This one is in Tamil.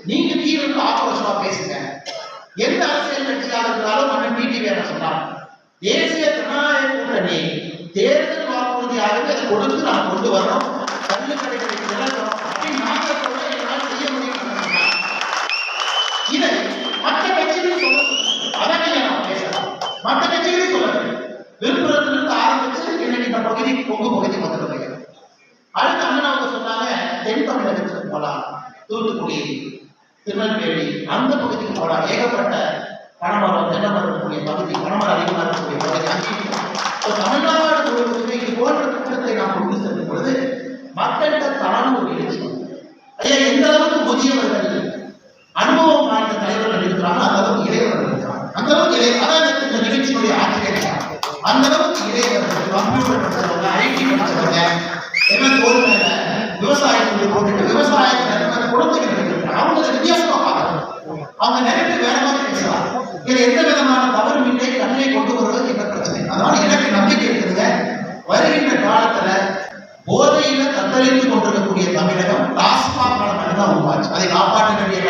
நீங்க தீவிர ஆக்ரோஷமா பேசுங்க. எந்த அரசியல் கட்சியாக இருந்தாலும் அண்ணன் டிடிவி சொன்னார், தேசிய ஜனநாயக கூட்டணி தேர்தல் வாக்குறுதியாகவே அதை கொடுத்து நாம் கொண்டு வரணும், கல்வி கடைகளை திறக்கணும் அப்படின்னு நாங்க சொல்ல என்னால் செய்ய முடியும். இதை மற்ற கட்சிகளும் சொல்ல, அதனை நாம் பேசலாம். மற்ற கட்சிகளும் சொல்ல விழுப்புரத்திலிருந்து ஆரம்பிச்சு இன்னைக்கு இந்த பகுதி கொங்கு பகுதி வந்துடுறீங்க. அடுத்து அண்ணன் அவங்க சொன்னாங்க தென் தமிழகத்துக்கு போகலாம், தூத்துக்குடி, திருநெல்வேலி அந்த பகுதிக்கு போகலாம். ஏகப்பட்ட பனைமரம் தென்னமரம் இருக்கக்கூடிய பகுதி, பனைமரம் அதிகமாக இருக்கக்கூடிய பகுதி. அங்கே தமிழ்நாடு முழுவதுமே இது போன்ற திட்டத்தை நாம் கொண்டு செல்லும் பொழுது மக்கள்கிட்ட தான ஒரு எழுச்சி. ஐயா, எந்த அளவுக்கு முதியவர்கள் அனுபவம் வாய்ந்த தலைவர்கள் இருக்கிறாங்க, அந்த அளவுக்கு இளையவர்கள் இருக்கிறாங்க. அந்த அளவுக்கு அதாவது இந்த நிகழ்ச்சியுடைய ஆசிரியர் அந்த அளவுக்கு இளையவர்கள், கம்ப்யூட்டர் படிச்சவங்க, ஐடி படிச்சவங்க, என்ன தோல் மேல விவசாயத்துக்கு போட்டுட்டு விவசாயத்தில் குழந்தைகள் இருக்கிறாங்க. அவங்க வித்தியாசமா பார்க்கணும். அவங்க நினைத்து வேற மாதிரி பேசலாம். இதுல எந்த விதமான தவறும் இல்லை. தன்னை கொண்டு வருவது என்ன பிரச்சனை? அதனால எனக்கு நம்பிக்கை இருக்குதுங்க, வருகின்ற காலத்துல போதையில தத்தளித்துக் கொண்டிருக்கக்கூடிய தமிழகம் டாஸ்மாக் தான் உருவாச்சு. அதை காப்பாற்ற வேண்டிய